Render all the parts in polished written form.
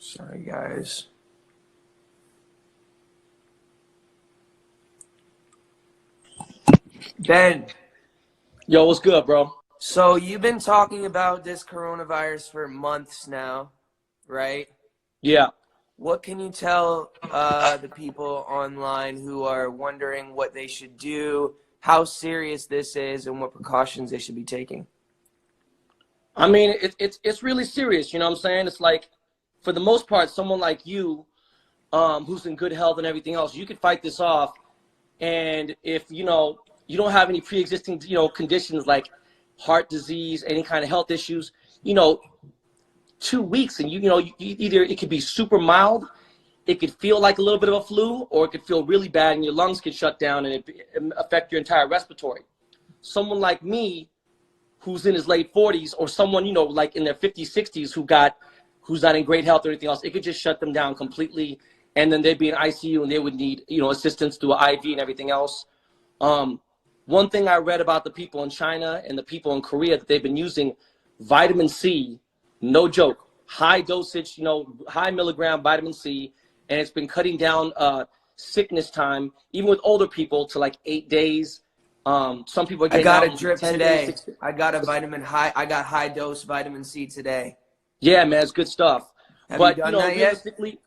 Sorry, guys. Ben, Yo, what's good, bro? so you've been talking about this coronavirus for months now, right? Yeah. What can you tell the people online who are wondering what they should do, how serious this is, and what precautions they should be taking? I mean, it's really serious, you know what I'm saying? It's like, for the most part, someone like you, who's in good health and everything else, you could fight this off. And if, you don't have any pre-existing, conditions like heart disease, any kind of health issues, you know, 2 weeks and either it could be super mild, it could feel like a little bit of a flu, or it could feel really bad and your lungs could shut down and it affect your entire respiratory. Someone like me, who's in his late 40s, or someone, like in their 50s, 60s, who's not in great health or anything else, it could just shut them down completely. And then they'd be in ICU and they would need, assistance through an IV and everything else. One thing I read about the people in China and the people in Korea, that they've been using vitamin C, no joke, high dosage, high milligram vitamin C, and it's been cutting down sickness time, even with older people, to like 8 days. Some people are I getting got out a in drip 10 today. days. I got high dose vitamin C today. Yeah, man, it's good stuff. Have you But, done that yet? realistically,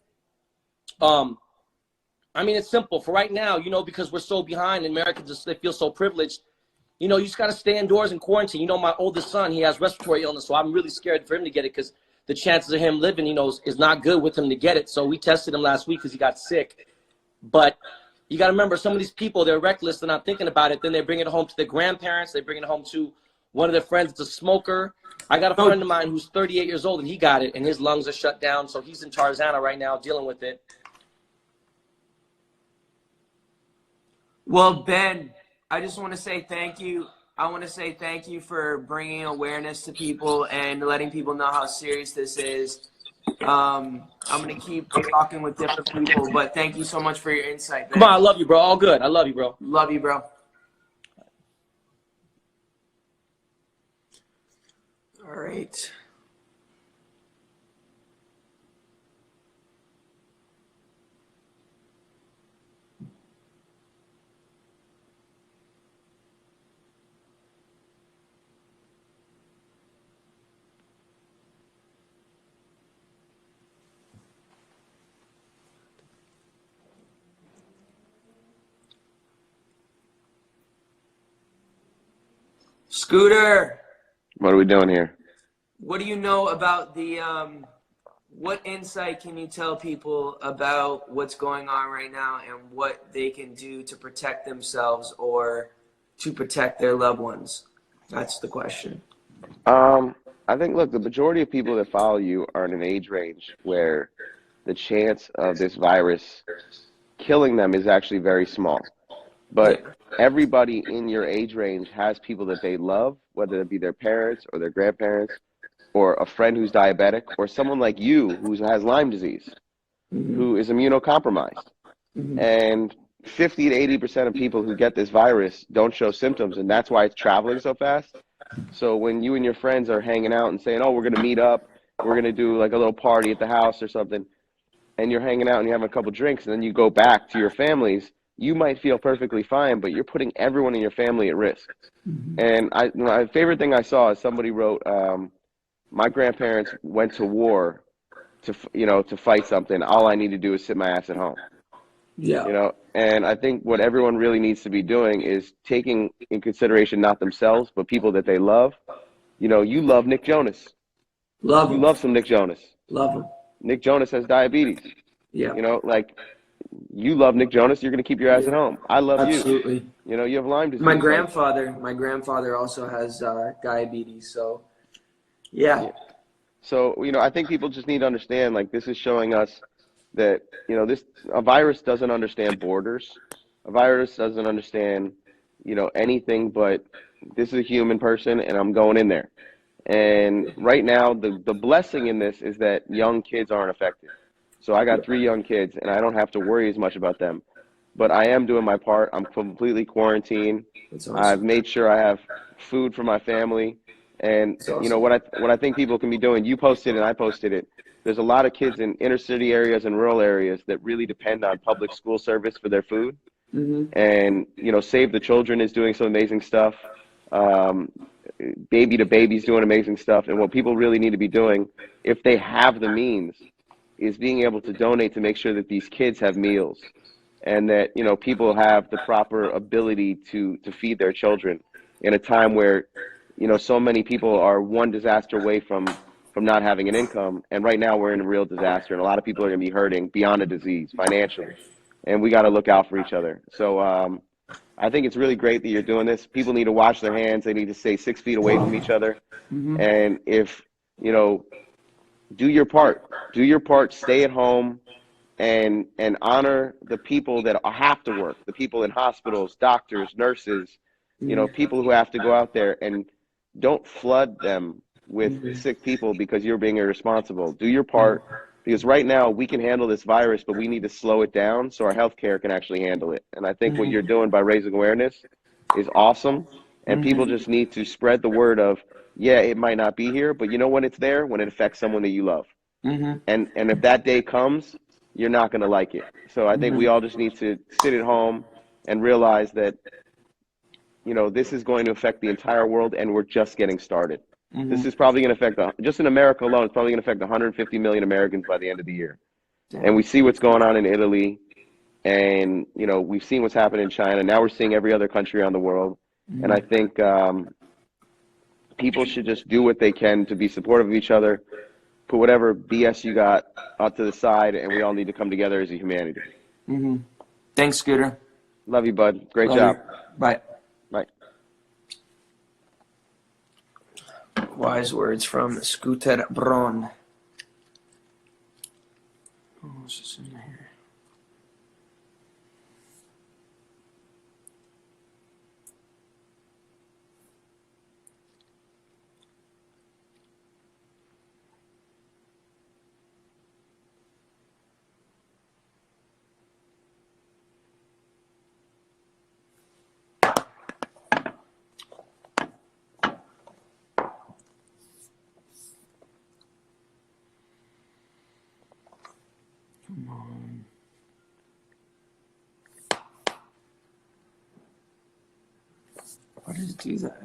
I mean, it's simple. For right now, because we're so behind, and Americans, they feel so privileged, you just got to stay indoors in quarantine. My oldest son, he has respiratory illness, so I'm really scared for him to get it because the chances of him living, is not good with him to get it. So we tested him last week because he got sick. But you got to remember, some of these people, they're reckless. They're not thinking about it. Then they bring it home to their grandparents. They bring it home to one of their friends that's a smoker. I got a friend of mine who's 38 years old, and he got it, and his lungs are shut down. So he's in Tarzana right now dealing with it. Well, Ben, I just want to say thank you. I want to say thank you for bringing awareness to people and letting people know how serious this is. I'm going to keep talking with different people, but thank you so much for your insight, Come on, Ben. I love you, bro. All good. I love you, bro. Love you, bro. All right. Scooter, What are we doing here? what do you know about what insight can you tell people about what's going on right now and what they can do to protect themselves or to protect their loved ones? That's the question. I think, look, the majority of people that follow you are in an age range where the chance of this virus killing them is actually very small. Yeah. But everybody in your age range has people that they love, whether it be their parents or their grandparents or a friend who's diabetic or someone like you who has Lyme disease, who is immunocompromised. And 50 to 80% of people who get this virus don't show symptoms, and that's why it's traveling so fast. So when you and your friends are hanging out and saying, oh, we're going to meet up, we're going to do like a little party at the house or something, and you're hanging out and you're having a couple drinks, and then you go back to your families, you might feel perfectly fine, but you're putting everyone in your family at risk. And my favorite thing I saw is somebody wrote, my grandparents went to war to fight something. All I need to do is sit my ass at home. Yeah. And I think what everyone really needs to be doing is taking in consideration not themselves, but people that they love. You love Nick Jonas. Love You him. love some Nick Jonas. Love him. Nick Jonas has diabetes. Yeah. Like you love Nick Jonas, you're going to keep your ass at home. I love you. Absolutely. You have Lyme disease. My grandfather also has diabetes, so yeah. So, I think people just need to understand, like, this is showing us that, a virus doesn't understand borders. A virus doesn't understand, anything but this is a human person and I'm going in there. And right now, the blessing in this is that young kids aren't affected. So I got 3 young kids and I don't have to worry as much about them. But I am doing my part. I'm completely quarantined. That's awesome. I've made sure I have food for my family. And It's you know awesome. what I think people can be doing. You posted and I posted it. There's a lot of kids in inner city areas and rural areas that really depend on public school service for their food. Mm-hmm. And you know, Save the Children is doing some amazing stuff. Um, Baby to Baby's doing amazing stuff. And what people really need to be doing, if they have the means, is being able to donate to make sure that these kids have meals, and that you know people have the proper ability to feed their children in a time where you know so many people are one disaster away from not having an income. And right now we're in a real disaster, and a lot of people are going to be hurting beyond a disease financially, and we got to look out for each other. So I think it's really great that you're doing this. People need to wash their hands. They need to stay 6 feet away from each other. Mm-hmm. And if you know, do your part. Do your part. Stay at home and honor the people that have to work, the people in hospitals, doctors, nurses, you know, people who have to go out there, and don't flood them with Mm-hmm. sick people because you're being irresponsible. Do your part, because right now we can handle this virus, but we need to slow it down so our healthcare can actually handle it. And I think what you're doing by raising awareness is awesome. And people just need to spread the word of, yeah, it might not be here, but you know when it's there? When it affects someone that you love. Mm-hmm. And if that day comes, you're not going to like it. So I think we all just need to sit at home and realize that, you know, this is going to affect the entire world, and we're just getting started. This is probably going to affect, just in America alone, it's probably going to affect 150 million Americans by the end of the year. And we see what's going on in Italy, and, you know, we've seen what's happened in China. Now we're seeing every other country around the world. And I think people should just do what they can to be supportive of each other. Put whatever BS you got out to the side, and we all need to come together as a humanity. Mm-hmm. Thanks, Scooter. Love you, bud. Great Love job. you. Bye. Bye. Wise words from Scooter Braun. Oh, what's this in here? Come on. Why did it do that?